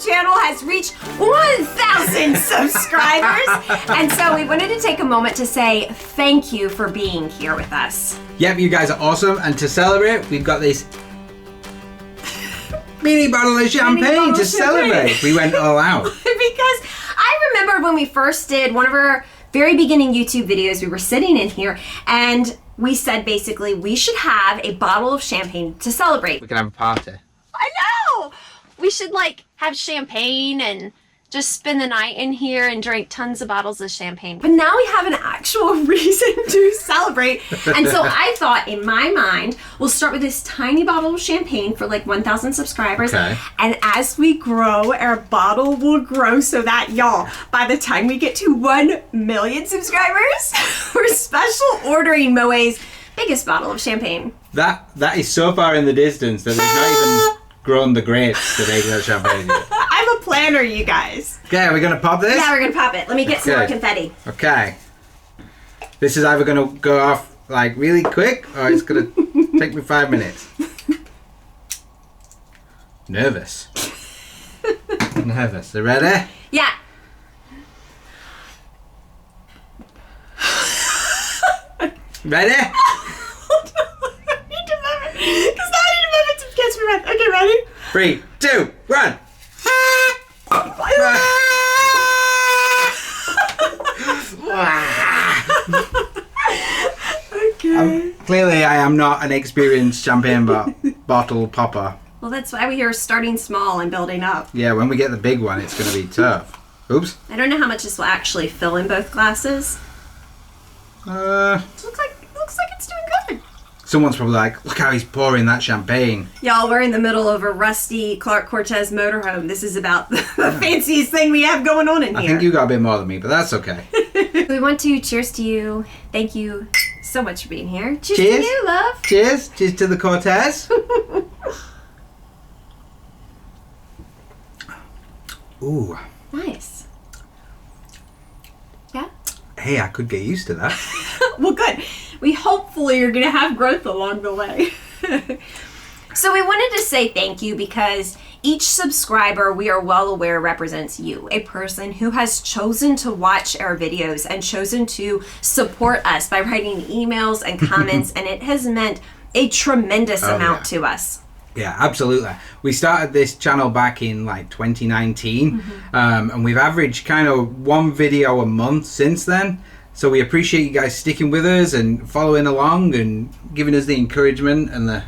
channel has reached 1,000 subscribers. And so we wanted to take a moment to say thank you for being here with us. Yep, you guys are awesome. And to celebrate, we've got this mini bottle of champagne to celebrate. We went all out. Because I remember when we first did one of our very beginning YouTube videos, we were sitting in here and we said basically we should have a bottle of champagne to celebrate. We can have a party. I know! We should like have champagne and just spend the night in here and drink tons of bottles of champagne. But now we have an actual reason to celebrate. And so I thought in my mind, we'll start with this tiny bottle of champagne for like 1,000 subscribers. Okay. And as we grow, our bottle will grow so that y'all, by the time we get to 1 million subscribers, we're special ordering Moe's biggest bottle of champagne. That is so far in the distance that we've not even grown the grapes to make that champagne yet. I'm a planner, you guys. Okay, are we going to pop this? Yeah, we're gonna pop it. Let me get some more confetti. Okay. This is either going to go off like really quick or it's going to take me 5 minutes. Nervous. Nervous. Are you ready? Yeah. Ready? I need to move it. Because now I need to move it to catch me breath. Okay, ready? 3, 2, 1. Okay. Clearly, I am not an experienced champagne bottle popper. Well, that's why we are starting small and building up. Yeah, when we get the big one, it's going to be tough. Oops. I don't know how much this will actually fill in both glasses. Looks like it's doing good. Someone's probably like, look how he's pouring that champagne. Y'all, we're in the middle of a rusty Clark Cortez motorhome. This is about the fanciest thing we have going on in here. I think you got a bit more than me, but that's okay. We want to cheers to you. Thank you so much for being here. Cheers Cheers. to you, love. Cheers. Cheers to the Cortez. Ooh. Nice. Yeah? Hey, I could get used to that. Well, good. We hopefully are going to have growth along the way. So we wanted to say thank you because each subscriber, we are well aware, represents you, a person who has chosen to watch our videos and chosen to support us by writing emails and comments, and it has meant a tremendous amount to us. Yeah, absolutely. We started this channel back in like 2019, and we've averaged kind of one video a month since then. So we appreciate you guys sticking with us and following along and giving us the encouragement and the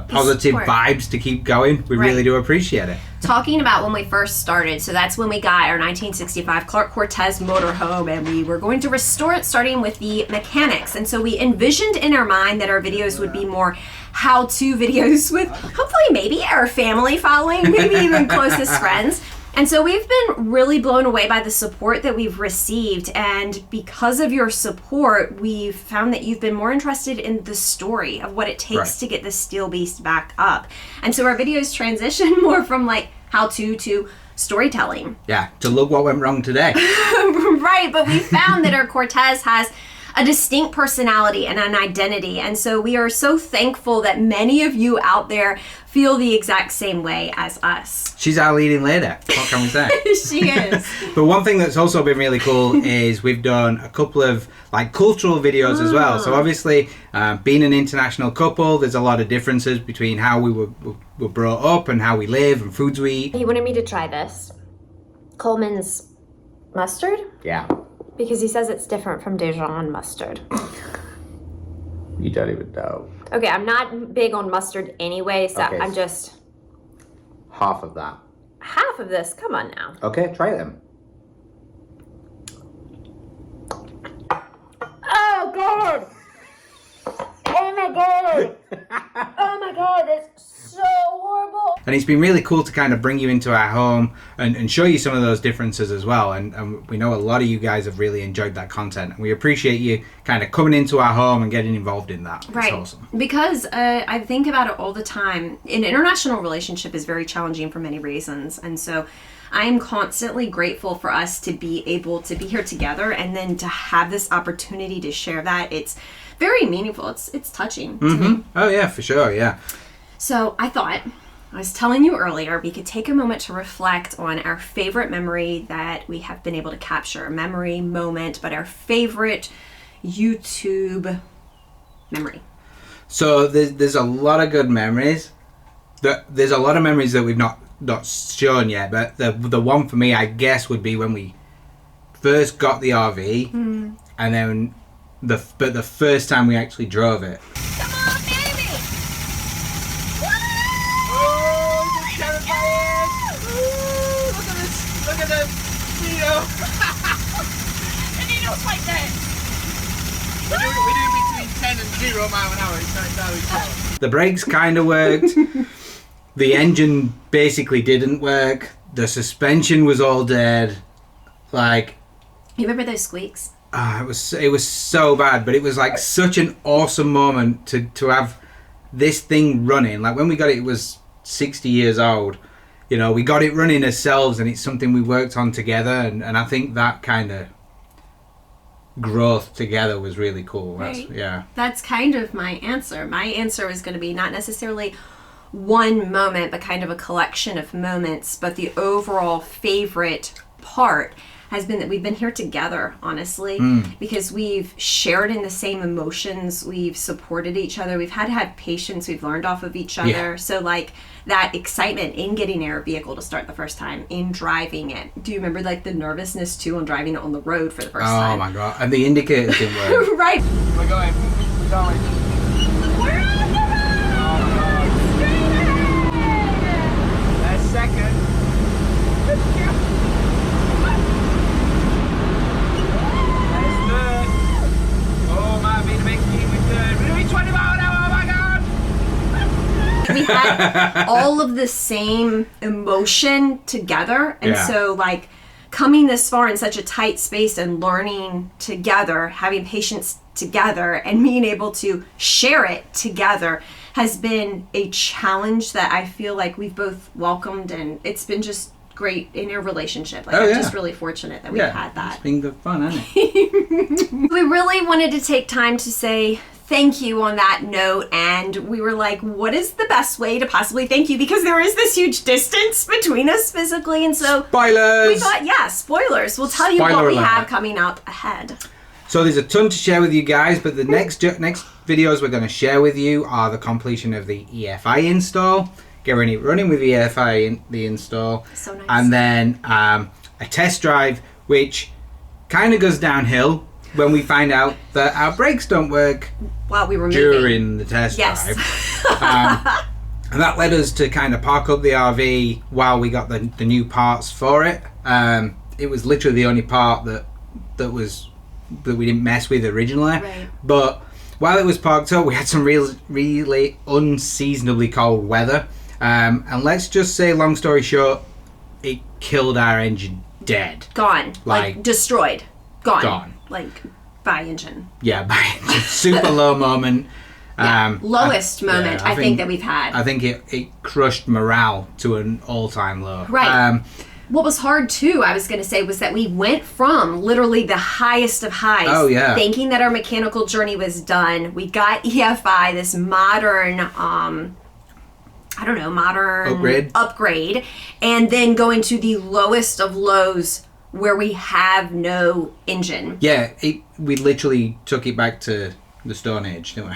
positive vibes to keep going. We really do appreciate it. Talking about when we first started, so that's when we got our 1965 Clark Cortez motorhome, and we were going to restore it starting with the mechanics. And so we envisioned in our mind that our videos would be more how-to videos with hopefully maybe our family following, maybe even closest friends. And so we've been really blown away by the support that we've received, and because of your support, we've found that you've been more interested in the story of what it takes to get this steel beast back up. And so our videos transition more from like how-to storytelling. Yeah, to look what went wrong today. Right, but we found that our Cortez has a distinct personality and an identity, and so we are so thankful that many of you out there feel the exact same way as us. She's our leading lady. What can we say? She is. But one thing that's also been really cool is we've done a couple of like cultural videos as well. So obviously, being an international couple, there's a lot of differences between how we were brought up and how we live and foods we eat. He wanted me to try this. Coleman's mustard? Yeah. Because he says it's different from Dijon mustard. You don't even know. Okay, I'm not big on mustard anyway, so Okay. I'm just... Half of that. Half of this? Come on now. Okay, try them. Oh, God! Oh, my God! Oh, my God, that's so horrible! And it's been really cool to kind of bring you into our home and show you some of those differences as well. And we know a lot of you guys have really enjoyed that content. And we appreciate you kind of coming into our home and getting involved in that. Right. It's awesome. Because I think about it all the time. An international relationship is very challenging for many reasons. And so I am constantly grateful for us to be able to be here together and then to have this opportunity to share that. It's very meaningful. It's touching to me. Oh, yeah, for sure, yeah. So I thought, I was telling you earlier, we could take a moment to reflect on our favorite memory that we have been able to capture. Memory, moment, but our favorite YouTube memory. So there's a lot of good memories. There's a lot of memories that we've not shown yet, but the one for me, I guess, would be when we first got the RV, and then the first time we actually drove it. Come on, baby! Oh, it's terrifying! Ooh, look at this! Look at the needle! The needle's like that. We're doing between 10 and 0 mile an hour. It's not entirely sure. The brakes kind of worked. The engine basically didn't work. The suspension was all dead. Like, You remember those squeaks? it was so bad, but it was like such an awesome moment to have this thing running. Like when we got it, it was 60 years old. You know, we got it running ourselves, and it's something we worked on together. And I think that kind of growth together was really cool. Right. Yeah. That's kind of my answer. My answer was going to be not necessarily one moment, but kind of a collection of moments. But the overall favorite part has been that we've been here together, honestly, because we've shared in the same emotions, we've supported each other, we've had to have patience, we've learned off of each other. Yeah. So like that excitement in getting our vehicle to start the first time, in driving it. Do you remember like the nervousness too on driving it on the road for the first time? Oh my god! And the indicators didn't work. Right. We're going. We're on the road! Straight ahead! A second. Oh, might be the big thing with third. We're doing 20 mile an hour. Oh my god! We had all of the same emotion together, and Yeah. so like coming this far in such a tight space and learning together, having patience together, and being able to share it together has been a challenge that I feel like we've both welcomed, and it's been just great in our relationship. Like Oh, I'm yeah. just really fortunate that we've had that. It's been good fun, hasn't it? We really wanted to take time to say thank you on that note, and we were like, what is the best way to possibly thank you, because there is this huge distance between us physically, and so Spoilers! we thought, yeah, spoilers, we'll tell you what Spoiler we alert. have coming up ahead. So there's a ton to share with you guys, but the next videos we're going to share with you are the completion of the EFI install, getting it running with EFI in the install, So nice. and then a test drive, which kind of goes downhill when we find out that our brakes don't work While we were moving. during the test Yes. drive. And that led us to kind of park up the RV while we got the new parts for it. It was literally the only part that we didn't mess with originally. Right. But while it was parked up, we had some really unseasonably cold weather. And let's just say, long story short, it killed our engine dead. Gone. Like destroyed. Gone. Like by engine. Yeah, by engine. Super low moment. Yeah. Lowest moment I think that we've had. I think it crushed morale to an all-time low. Right. What was hard too, I was going to say, was that we went from literally the highest of highs, Oh, yeah. thinking that our mechanical journey was done. We got EFI, this modern, modern upgrade, and then going to the lowest of lows where we have no engine. Yeah, we literally took it back to the Stone Age, didn't we?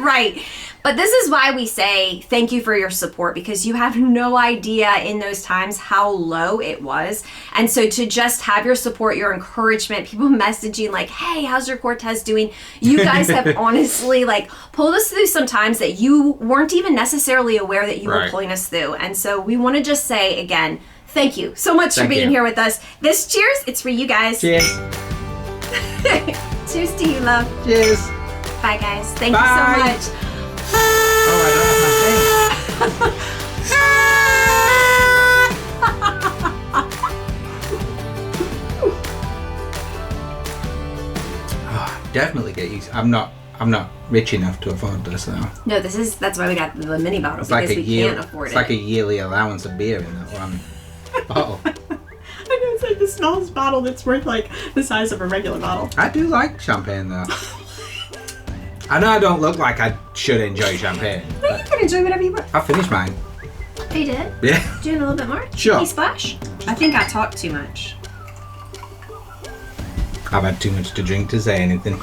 Right. But this is why we say thank you for your support, because you have no idea in those times how low it was. And so to just have your support, your encouragement, people messaging like, hey, how's your Cortez doing? You guys have honestly like pulled us through some times that you weren't even necessarily aware that you were Right. pulling us through. And so we want to just say again, thank you so much for Thank being you. here with us. This cheers, it's for you guys. Cheers. Cheers to you, love. Cheers. Bye, guys. Thank Bye. you so much. Oh, I don't have my thing. Oh, definitely get used. I'm not rich enough to afford this though. No, that's why we got the mini bottle, It's because like we can't afford it's it. like a yearly allowance of beer in that one bottle. I know, it's like the smallest bottle that's worth like the size of a regular bottle. I do like champagne though. I know I don't look like I should enjoy champagne, You but can enjoy whatever you want. I'll finish mine. Oh, you did? Yeah. Doing a little bit more? Sure. Cheeky splash? I think I talk too much. I've had too much to drink to say anything.